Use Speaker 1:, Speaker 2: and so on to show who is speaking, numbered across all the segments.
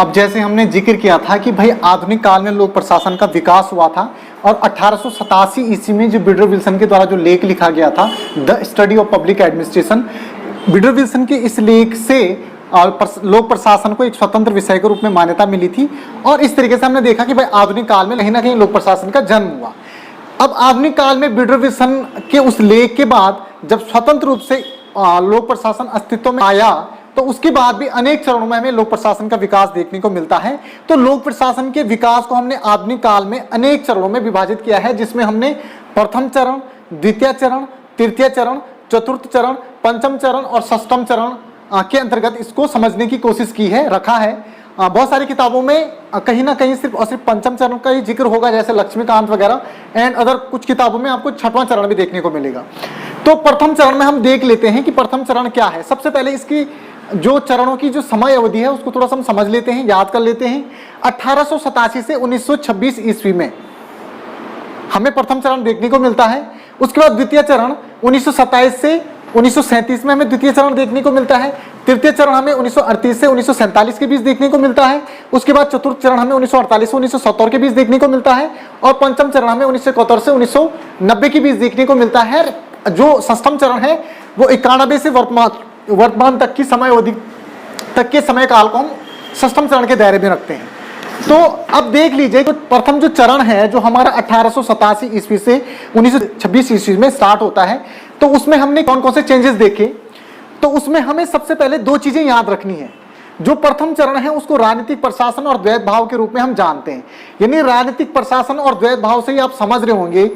Speaker 1: अब जैसे हमने जिक्र किया था कि भाई आधुनिक काल में लोक प्रशासन का विकास हुआ था और 1887 ईस्वी में जो वुडरो विल्सन के द्वारा जो लेख लिखा गया था the study of public administration, Woodrow Wilson के इस लेख से लोक प्रशासन को एक स्वतंत्र विषय के रूप में मान्यता मिली थी। और इस तरीके से हमने देखा कि भाई आधुनिक काल में कहीं ना कहीं लोक प्रशासन का जन्म हुआ। अब आधुनिक काल में वुडरो विल्सन के उस लेख के बाद जब स्वतंत्र रूप से लोक प्रशासन अस्तित्व में आया तो उसके बाद भी अनेक चरणों में हमें लोक प्रशासन का विकास देखने को मिलता है। तो लोक प्रशासन के विकास को हमने आधुनिक काल में अनेक चरणों में विभाजित किया है, जिसमें हमने प्रथम चरण, द्वितीय चरण, तृतीय चरण, चतुर्थ चरण, पंचम चरण और षष्ठम चरण के अंतर्गत इसको समझने की कोशिश की है, रखा है। बहुत सारी किताबों में कहीं ना कहीं सिर्फ और सिर्फ पंचम चरण का ही जिक्र होगा, जैसे लक्ष्मीकांत वगैरह, एंड अदर कुछ किताबों में आपको छठवां चरण भी देखने को मिलेगा। तो प्रथम चरण में हम देख लेते हैं कि प्रथम चरण क्या है। सबसे पहले इसकी जो चरणों की जो समय अवधि है उसको थोड़ा सा हम समझ लेते हैं, याद कर लेते हैं। 1887 से 1926 ईस्वी में हमें प्रथम चरण देखने को मिलता है। उसके बाद द्वितीय चरण 1927 से 1937 में हमें द्वितीय चरण देखने को मिलता है। तृतीय चरण हमें 1938 से 1947 के बीच देखने को मिलता है। उसके बाद चतुर्थ चरण हमें 1948 से 1970 के बीच देखने को मिलता है और पंचम चरण हमें 1971 से 1990 के बीच देखने को मिलता है। जो षष्ठम चरण है वो 91 से वर्तमान तक की समय अवधि तक के समय काल को हम षष्ठम चरण के दायरे में रखते हैं। तो अब देख लीजिए तो प्रथम जो चरण है जो हमारा 1887 ईस्वी से 1926 ईस्वी में स्टार्ट होता है, तो उसमें हमने कौन कौन से चेंजेस देखे। तो उसमें हमें सबसे पहले दो चीजें याद रखनी है। जो प्रथम चरण है उसको राजनीतिक प्रशासन और द्वैत भाव के रूप में हम जानते हैं। यानी राजनीतिक प्रशासन और द्वैत भाव से ही आप समझ रहे होंगे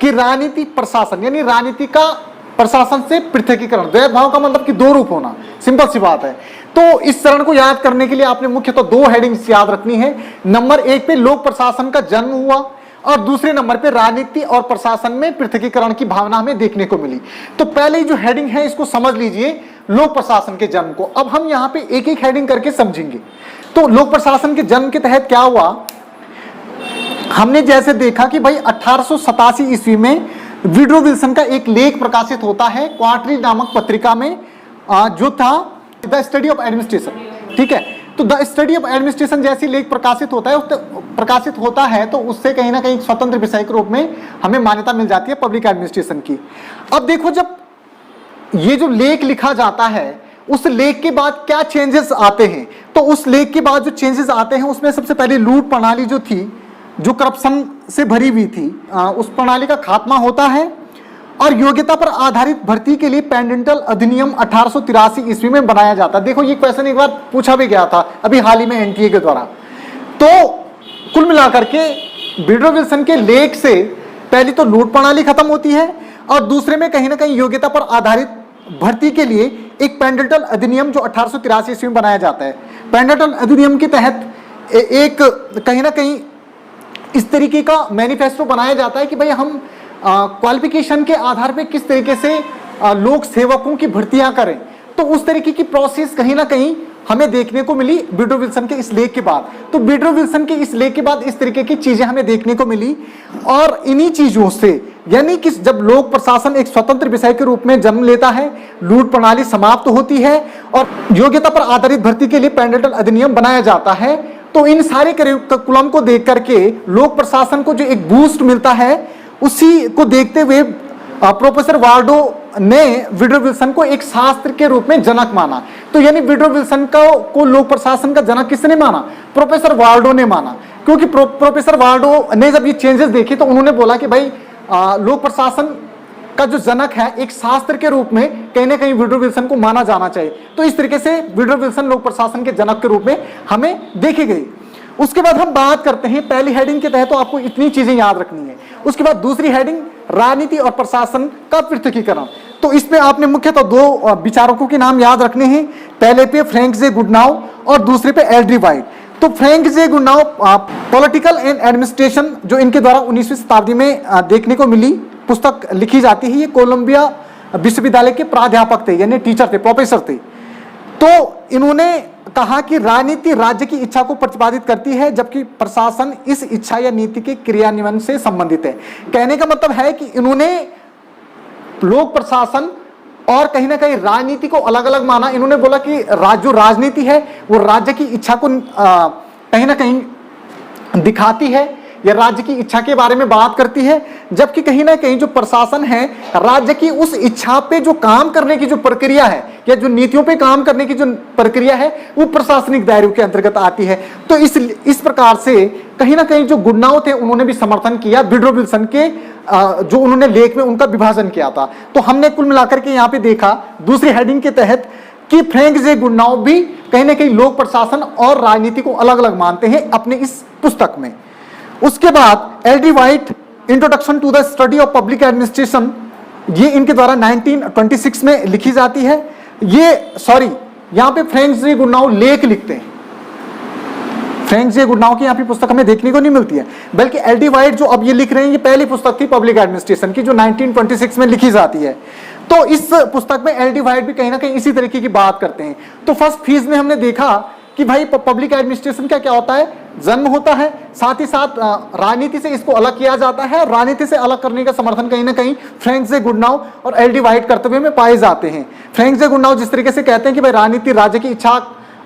Speaker 1: कि राजनीतिक प्रशासन यानी राजनीति का प्रशासन से पृथकीकरण, द्वैत भाव का मतलब कि दो रूप होना, सिंपल सी बात है। तो इस चरण को याद करने के लिए आपने मुख्यतः दो हेडिंग्स याद रखनी है। नंबर 1 पे लोक प्रशासन का जन्म हुआ और दूसरे नंबर पे राजनीति और प्रशासन में पृथकीकरण की भावना हमें देखने को मिली। तो पहले जो हेडिंग है इसको समझ लीजिए, लोक प्रशासन के जन्म को। अब हम यहाँ पे एक एक हेडिंग करके समझेंगे। तो लोक प्रशासन के जन्म के तहत क्या हुआ, हमने जैसे देखा कि भाई 1887 ईस्वी में वुडरो विल्सन का एक लेख प्रकाशित होता है क्वार्टरली नामक पत्रिका में, जो था द स्टडी ऑफ एडमिनिस्ट्रेशन। ठीक है, तो द स्टडी ऑफ एडमिनिस्ट्रेशन जैसी लेख प्रकाशित होता है तो उससे कहीं ना कहीं स्वतंत्र विषय के रूप में हमें मान्यता मिल जाती है पब्लिक एडमिनिस्ट्रेशन की। अब देखो, जब ये जो लेख लिखा जाता है उस लेख के बाद क्या चेंजेस आते हैं, तो उस लेख के बाद जो चेंजेस आते हैं उसमें सबसे पहले लूट प्रणाली जो थी, जो करप्शन से भरी हुई थी, उस प्रणाली का खात्मा होता है और योग्यता पर आधारित भर्ती के लिए पेंडेंटल अधिनियम 1883 ईस्वी में बनाया जाता है। देखो, ये क्वेश्चन एक बार पूछा भी गया था अभी हाल ही में एनटीए के द्वारा। तो कुल मिलाकर के वुडरो विल्सन के लेख से पहली तो लूट प्रणाली खत्म होती है और दूसरे में कहीं ना कहीं योग्यता पर आधारित भर्ती के लिए एक पेंडेंटल अधिनियम जो 1883 ईस्वी में बनाया जाता है। पेंडेंटल अधिनियम के तहत एक कहीं ना कहीं इस तरीके का मैनिफेस्टो बनाया जाता है कि भाई हम क्वालिफिकेशन के आधार पे किस तरीके से लोक सेवकों की भर्तियां करें। तो उस तरीके की प्रोसेस कहीं ना कहीं हमें देखने को मिली वुडरो विल्सन के इस लेख के बाद। तो वुडरो विल्सन के इस लेख के बाद इस तरीके की चीजें हमें देखने को मिली और इन्हीं चीजों से, यानी कि जब लोक प्रशासन एक स्वतंत्र विषय के रूप में जन्म लेता है, लूट प्रणाली समाप्त होती है और योग्यता पर आधारित भर्ती के लिए पेंडेंटल अधिनियम बनाया जाता है, तो इन सारे करिकुलम को देख करके लोक प्रशासन को जो एक बूस्ट मिलता है, उसी को देखते हुए प्रोफेसर वार्डो ने वुडरो विल्सन को एक शास्त्र के रूप में जनक माना। तो यानी वुडरो विल्सन को लोक प्रशासन का जनक किसने माना? प्रोफेसर वार्डो ने माना, क्योंकि प्रोफेसर वार्डो ने जब ये चेंजेस देखे तो उन्होंने बोला कि भाई लोक प्रशासन का जो जनक है एक शास्त्र के रूप में कहीं ना कहीं वुडरो विल्सन को माना जाना चाहिए। तो इस तरीके से वुडरो विल्सन लोक प्रशासन के जनक के रूप में हमें देखी गई। उसके बाद हम बात करते हैं, पहली हेडिंग के तहत तो आपको इतनी चीजें याद रखनी है। उसके बाद दूसरी हेडिंग राजनीति और प्रशासन का पृथकीकरण। तो इसमें आपने मुख्यतः दो विचारकों के नाम याद रखने हैं। पहले पे फ्रैंक जे गुडनाउ और दूसरे पे एल्ड्री वाइट। तो Frank J Goodnow political and administration जो इनके द्वारा 19वीं शताब्दी में देखने को मिली पुस्तक लिखी जाती है। ये कोलंबिया विश्वविद्यालय के प्राध्यापक थे, यानी टीचर थे, प्रोफेसर थे। तो इन्होंने कहा कि राजनीति राज्य की इच्छा को प्रतिपादित करती है, जबकि प्रशासन इस इच्छा या नीति के क्रियान्वयन से संबंधित है। कहने का मतलब है कि इन्होंने लोक प्रशासन और कहीं ना कहीं राजनीति को अलग अलग माना। इन्होंने बोला कि जो राजनीति है वो राज्य की इच्छा को कहीं ना कहीं दिखाती है या राज्य की इच्छा के बारे में बात करती है, जबकि कहीं ना कहीं जो प्रशासन है राज्य की उस इच्छा पे जो काम करने की जो प्रक्रिया है या जो नीतियों पे काम करने की जो प्रक्रिया है वो प्रशासनिक दायरे के अंतर्गत आती है। तो इस प्रकार से कहीं ना कहीं जो गुडनाउ थे उन्होंने भी समर्थन किया वुडरो विल्सन के जो उन्होंने लेख में उनका विभाजन किया था। तो हमने कुल मिलाकर के यहाँ पे देखा दूसरी हेडिंग के तहत कि फ्रैंक जे गुडनाउ भी कहीं ना कहीं लोक प्रशासन और राजनीति को अलग अलग मानते हैं अपने इस पुस्तक में। उसके बाद L D White introduction to the study of public administration, ये इनके द्वारा 1926 में लिखी जाती है। यहाँ पे फ्रैंक जे गुडनाउ लेख लिखते हैं। फ्रैंक जे गुडनाउ की यहाँ पे पुस्तक हमें देखने को नहीं मिलती है, बल्कि एल डी वाइट जो अब ये लिख रहे हैं ये पहली पुस्तक थी पब्लिक एडमिनिस्ट्रेशन की जो 1926 में लिखी जाती है। तो इस पुस्तक में एल डी वाइट भी कहीं ना कहीं इसी तरीके की बात करते हैं। तो फर्स्ट फेज में हमने देखा कि भाई पब्लिक एडमिनिस्ट्रेशन का क्या होता है, जन्म होता है, साथ ही साथ राजनीति से इसको अलग किया जाता है। राजनीति से अलग करने का समर्थन कहीं ना कहीं फ्रैंक जे गुडनाउ और एल डी वाइट करते हुए में पाए जाते हैं। फ्रैंक जे गुडनाउ जिस तरीके से कहते हैं कि भाई राजनीति राज्य की इच्छा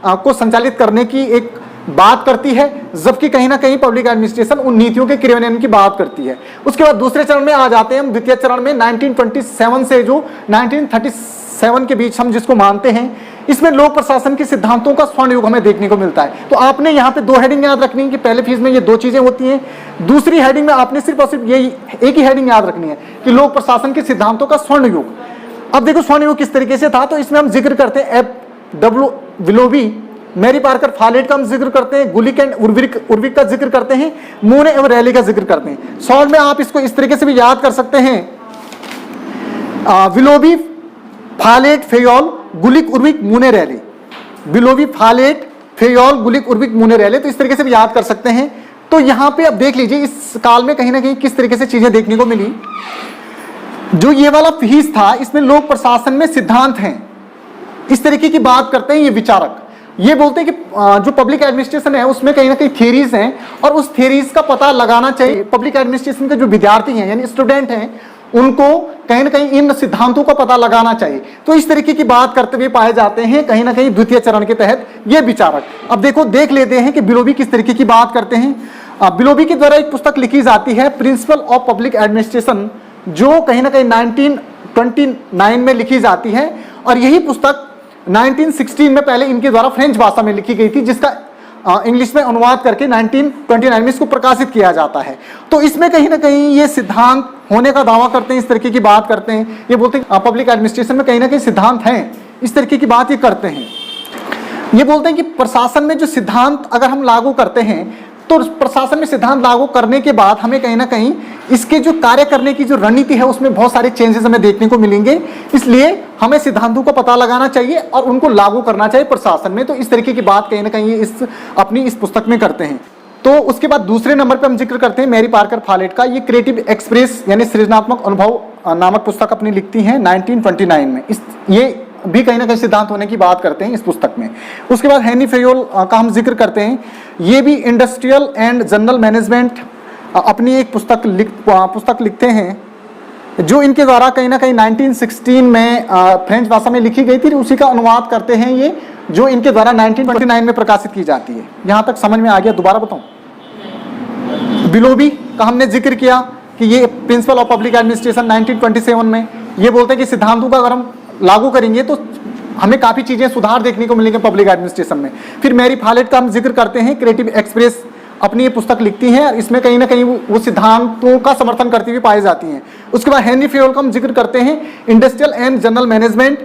Speaker 1: को संचालित करने की एक बात करती है, जबकि कहीं ना कहीं पब्लिक एडमिनिस्ट्रेशन उन नीतियों के क्रियान्वयन की बात करती है। उसके बाद दूसरे चरण में आ जाते हैं हम, द्वितीय चरण में 1927 से जो 1937 के बीच हम जिसको मानते हैं, इसमें लोक प्रशासन के सिद्धांतों का स्वर्ण युग हमें देखने को मिलता है। तो आपने यहाँ पे दो हेडिंग याद रखनी है कि पहले फेज में ये दो चीजें होती हैं, दूसरी हेडिंग में आपने सिर्फ और सिर्फ यही एक ही हेडिंग याद रखनी है कि लोक प्रशासन के सिद्धांतों का स्वर्ण युग। अब देखो स्वर्ण युग किस तरीके से था, तो इसमें हम जिक्र करते हैं F.W. विलोबी, मैरी पार्कर फालेट का हम जिक्र करते हैं, गुलिक एंड उर्विक का जिक्र करते हैं, मोने एवं रैली का जिक्र करते हैं। शॉर्ट में आप इसको इस तरीके से भी याद कर सकते हैं, विलोबी, फालेट, फेयोल, गुलिक, उर्विक, मोने, रैली। विलोबी, फालेट, फेयोल, गुलिक, उर्विक, मोने, रैली, तो इस तरीके से भी याद कर सकते हैं। तो यहां पे अब देख लीजिए इस काल में कहीं ना कहीं किस तरीके से चीजें देखने को मिली। जो ये वाला फीस था इसमें लोक प्रशासन में सिद्धांत हैं, इस तरीके की बात करते हैं ये विचारक। ये बोलते हैं कि जो पब्लिक एडमिनिस्ट्रेशन है उसमें कहीं ना कहीं थ्योरीज हैं और उस थ्योरीज का पता लगाना चाहिए। पब्लिक एडमिनिस्ट्रेशन के जो विद्यार्थी हैं यानी स्टूडेंट हैं उनको कहीं ना कहीं इन सिद्धांतों का पता लगाना चाहिए। तो इस तरीके की बात करते हुए पाए जाते हैं कहीं ना कहीं द्वितीय चरण के तहत ये विचारक। अब देखो देख लेते हैं कि विलोबी किस तरीके की बात करते हैं। विलोबी के द्वारा एक पुस्तक लिखी जाती है प्रिंसिपल ऑफ पब्लिक एडमिनिस्ट्रेशन, जो कहीं ना कहीं 1929 में लिखी जाती है और यही पुस्तक 1916 में पहले इनके द्वारा फ्रेंच भाषा में लिखी गई थी, जिसका इंग्लिश में अनुवाद करके 1929 में इसको प्रकाशित किया जाता है। तो इसमें कहीं ना कहीं ये सिद्धांत होने का दावा करते हैं, इस तरीके की बात करते हैं। ये बोलते हैं पब्लिक एडमिनिस्ट्रेशन में कहीं ना कहीं सिद्धांत हैं, इस तरीके की बात ये करते हैं। ये बोलते हैं कि प्रशासन में जो सिद्धांत अगर हम लागू करते हैं तो प्रशासन में सिद्धांत लागू करने के बाद हमें कहीं ना कहीं इसके जो कार्य करने की जो रणनीति है उसमें बहुत सारे चेंजेस हमें देखने को मिलेंगे। इसलिए हमें सिद्धांतों का पता लगाना चाहिए और उनको लागू करना चाहिए प्रशासन में। तो इस तरीके की बात कहीं ना कहीं ये अपनी इस पुस्तक में करते हैं। तो उसके बाद दूसरे नंबर पे हम जिक्र करते हैं मैरी पार्कर फालेट का। ये क्रिएटिव एक्सप्रेस यानी सृजनात्मक अनुभव नामक पुस्तक अपनी लिखती हैं 1929 में। ये भी कहीं ना कहीं सिद्धांत होने की बात करते हैं इस पुस्तक में। उसके बाद हेनरी फेयोल का हम जिक्र करते हैं। ये भी इंडस्ट्रियल एंड जनरल मैनेजमेंट अपनी एक पुस्तक लिखते हैं जो इनके द्वारा कहीं ना कहीं 1916 में फ्रेंच भाषा में लिखी गई थी। उसी का अनुवाद करते हैं ये, जो इनके द्वारा 1929 में प्रकाशित की जाती है। यहां तक समझ में आ गया? दोबारा बताऊं। विलोबी का हमने जिक्र किया कि ये प्रिंसिपल ऑफ पब्लिक एडमिनिस्ट्रेशन 1927 में ये बोलते हैं कि सिद्धांतों का अगर हम लागू करेंगे तो हमें काफी चीजें सुधार देखने को मिलेंगे पब्लिक एडमिनिस्ट्रेशन में। फिर मैरी फालेट का हम जिक्र करते हैं, क्रिएटिव एक्सप्रेस अपनी ये पुस्तक लिखती हैं और इसमें कहीं ना कहीं वो सिद्धांतों का समर्थन करती हुई पाई जाती हैं। उसके बाद हेनरी फेयोल का हम जिक्र करते हैं, इंडस्ट्रियल एंड जनरल मैनेजमेंट।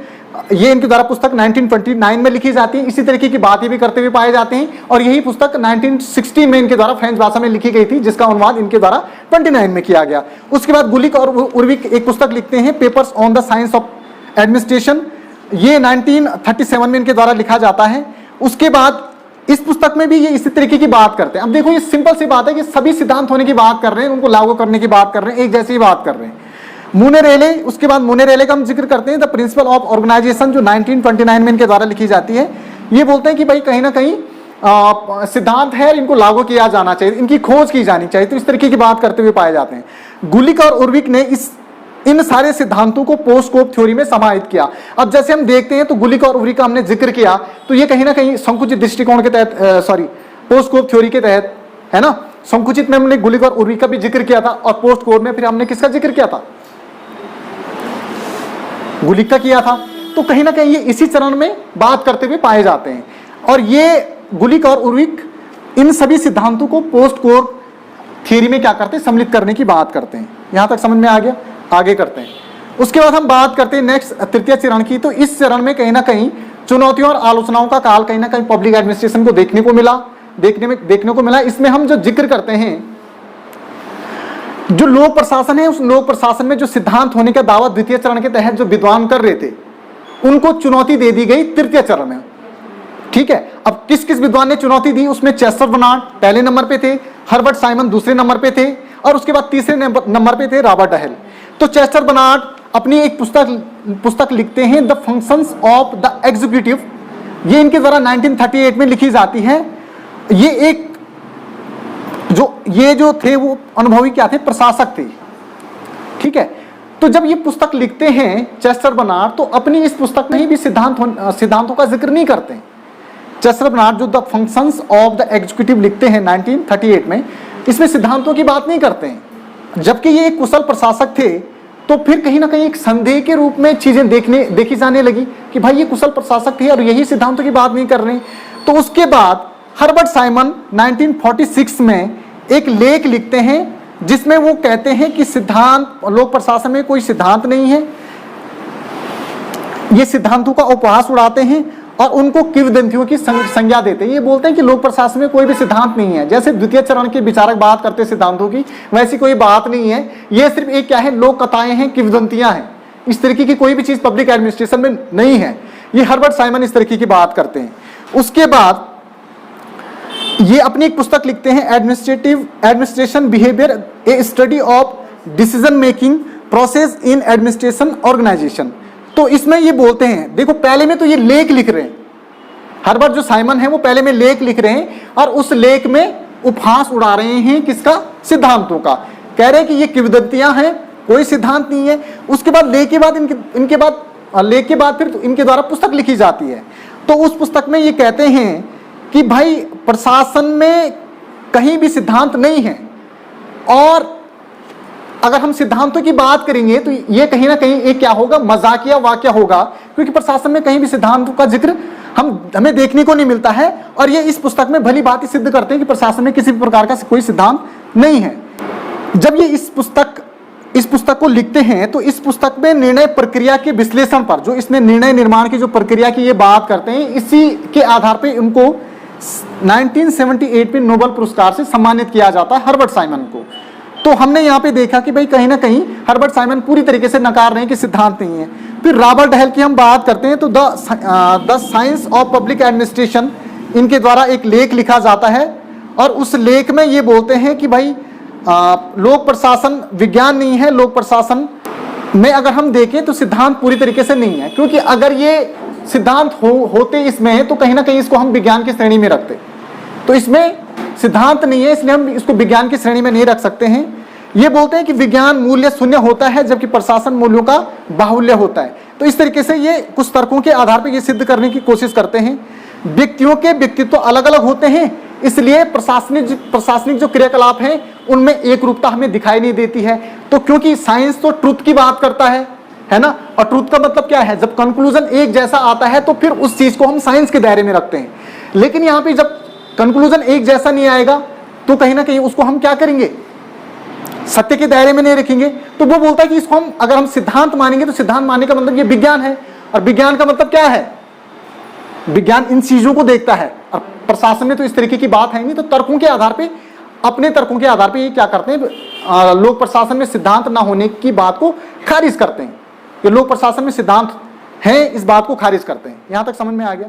Speaker 1: ये इनके द्वारा पुस्तक 1929 में लिखी जाती है। इसी तरीके की बातें भी करते हुए पाए जाते हैं और यही पुस्तक 1916 में इनके द्वारा फ्रेंच भाषा में लिखी गई थी, जिसका अनुवाद इनके द्वारा 29 में किया गया। उसके बाद गुलिक और उर्विक एक पुस्तक लिखते हैं, papers on the science of administration. ये 1937 में इनके द्वारा लिखा जाता है। उसके बाद इस पुस्तक में भी ये इसी तरीके की बात करते हैं। अब देखो ये सिंपल सी बात है कि सभी सिद्धांत होने की बात कर रहे हैं, उनको लागू करने की बात कर रहे हैं, एक जैसी ही बात कर रहे हैं। मोनेरेले, उसके बाद मोनेरेले का हम जिक्र करते हैं, द प्रिंसिपल ऑफ ऑर्गेनाइजेशन, जो 1929 में इनके द्वारा लिखी जाती है। ये बोलते हैं कि भाई कहीं ना कहीं सिद्धांत है, इनको लागू किया जाना चाहिए, इनकी खोज की जानी चाहिए। तो इस तरीके की बात करते हुए पाए जाते हैं। गुलिक और उर्विक ने इस इन सारे सिद्धांतों को पोस्ट स्कोप थ्योरी में समाहित किया। अब जैसे हम देखते हैं तो गुलिक और उरी का हमने जिक्र किया, तो ये कहीं ना कहीं संकुचित दृष्टिकोण के तहत, पोस्ट स्कोप थ्योरी के तहत है ना। संकुचित में हमने गुलिक और उरी का भी जिक्र किया था, और पोस्ट स्कोप में फिर हमने किसका जिक्र किया था, गुलिक का किया था। तो कहीं ना कहीं ये इसी चरण में बात करते हुए पाए जाते हैं, और ये गुलिक और उर्विक इन सभी सिद्धांतों को पोस्ट स्कोप थ्योरी में क्या करते हैं, सम्मिलित करने की बात करते हैं। यहां तक समझ में आ गया, आगे करते हैं। उसके बाद हम बात करते हैं नेक्स्ट तृतीय चरण की। तो इस चरण में कहीं ना कहीं चुनौतियों और आलोचनाओं का काल कहीं ना कहीं पब्लिक एडमिनिस्ट्रेशन को देखने को मिला। इसमें हम जो जिक्र करते हैं, जो लोक प्रशासन है, उस लोक प्रशासन में जो सिद्धांत होने का दावा द्वितीय चरण के तहत जो विद्वान कर रहे थे, उनको चुनौती दे दी गई तृतीय चरण में। ठीक है, अब किस किस विद्वान ने चुनौती दी, उसमें चेस्टर बनार्ड पहले नंबर पे थे, हर्बर्ट साइमन दूसरे नंबर पे थे, और उसके बाद तीसरे नंबर पे थे रॉबर्ट हल। तो चेस्टर बनार्ड अपनी एक पुस्तक लिखते हैं, the functions of the executive. ये इनके द्वारा 1938 में लिखी जाती है। ये जो थे वो अनुभवी क्या थे, प्रशासक थे। ठीक है, तो जब ये पुस्तक लिखते हैं चेस्टर बनार्ड, तो अपनी इस पुस्तक में ही भी सिद्धांतों का जिक्र नहीं करते। चेस्टर बनार्ड जो the functions of the executive लिखते हैं 1938 में, इसमें सिद्धांतों की बात नहीं करते हैं। जबकि ये एक कुशल प्रशासक थे, तो फिर कहीं ना कहीं एक संदेह के रूप में चीजें देखी जाने लगी कि भाई ये कुशल प्रशासक थे और यही सिद्धांतों की बात नहीं कर रहे। तो उसके बाद हर्बर्ट साइमन 1946 में एक लेख लिखते हैं, जिसमें वो कहते हैं कि सिद्धांत लोक प्रशासन में कोई सिद्धांत नहीं है, ये सिद्धांतों का उपहास उड़ाते हैं और उनको किंवदंतियों की संज्ञा देते हैं। ये बोलते हैं कि लोक प्रशासन में कोई भी सिद्धांत नहीं है। जैसे द्वितीय चरण के विचारक बात करते हैं सिद्धांतों की, वैसी कोई बात नहीं है। ये सिर्फ एक क्या है, लोक कथाएं हैं, किंवदंतियां हैं। इस तरीके की कोई भी चीज पब्लिक एडमिनिस्ट्रेशन में नहीं है। ये हर्बर्ट साइमन इस तरीके की बात करते हैं। उसके बाद ये अपनी एक पुस्तक लिखते हैं, administration behaviour, a study of decision making process in administration organisation. तो इसमें ये बोलते हैं, देखो पहले में तो ये लेख लिख रहे हैं, हर्बर्ट जो साइमन है वो पहले में लेख लिख रहे हैं, और उस लेख में उपहास उड़ा रहे हैं किसका, सिद्धांतों का। कह रहे हैं कि ये किंवदंतियां हैं, कोई सिद्धांत नहीं है। उसके बाद लेख के बाद फिर इनके द्वारा पुस्तक लिखी जाती है। तो उस पुस्तक में ये कहते हैं कि भाई प्रशासन में कहीं भी सिद्धांत नहीं है, और अगर हम सिद्धांतों की बात करेंगे तो ये कहीं ना कहीं एक क्या होगा, मजाकिया वाक्य होगा, क्योंकि प्रशासन में कहीं भी सिद्धांतों का जिक्र हमें देखने को नहीं मिलता है। और ये इस पुस्तक में भली बात सिद्ध करते हैं कि प्रशासन में किसी भी प्रकार का कोई सिद्धांत नहीं है। जब ये इस पुस्तक को लिखते हैं, तो इस पुस्तक में निर्णय प्रक्रिया के विश्लेषण पर, जो इसने निर्णय निर्माण की जो प्रक्रिया की ये बात करते हैं, इसी के आधार पर उनको 1978 में नोबेल पुरस्कार से सम्मानित किया जाता है हर्बर्ट साइमन को। तो हमने यहाँ पे देखा कि भाई कहीं ना कहीं हर्बर्ट साइमन पूरी तरीके से नकार रहे हैं कि सिद्धांत नहीं है। फिर रॉबर्ट हल की हम बात करते हैं, तो the science of public administration, इनके द्वारा एक लेख लिखा जाता है, और उस लेख में ये बोलते हैं कि भाई लोक प्रशासन विज्ञान नहीं है। लोक प्रशासन में अगर हम देखें तो सिद्धांत पूरी तरीके से नहीं है, क्योंकि अगर ये सिद्धांत होते इसमें, तो कहीं ना कहीं इसको हम विज्ञान की श्रेणी में रखते। तो इसमें सिद्धांत नहीं है, इसलिए हम इसको विज्ञान की श्रेणी में नहीं रख सकते हैं। ये बोलते हैं कि विज्ञान मूल्य शून्य होता है, जबकि प्रशासन मूल्यों का बाहुल्य होता है। तो इस तरीके से ये कुछ तर्कों के आधार पर ये सिद्ध करने की कोशिश करते हैं। व्यक्तियों के व्यक्तित्व अलग अलग होते हैं, इसलिए प्रशासनिक जो क्रियाकलाप हैं उनमें एक रूपता हमें दिखाई नहीं देती है। तो क्योंकि साइंस तो ट्रुथ की बात करता है ना, और ट्रुथ का मतलब क्या है, जब कंक्लूजन एक जैसा आता है तो फिर उस चीज को हम साइंस के दायरे में रखते हैं। लेकिन यहाँ पे जब कंक्लूजन एक जैसा नहीं आएगा, तो कहीं ना कहीं उसको हम क्या करेंगे, सत्य के दायरे में नहीं रखेंगे। तो वो बोलता है कि इसको अगर हम सिद्धांत मानेंगे, तो सिद्धांत मानने का मतलब ये विज्ञान है, और विज्ञान का मतलब क्या है, विज्ञान इन चीजों को देखता है, और प्रशासन में तो इस तरीके की बात है नहीं। तो तर्कों के आधार पे, अपने तर्कों के आधार पे ये क्या करते हैं, लोक प्रशासन में सिद्धांत ना होने की बात को खारिज करते हैं। ये लोक प्रशासन में सिद्धांत है, इस बात को खारिज करते हैं। यहां तक समझ में आ गया।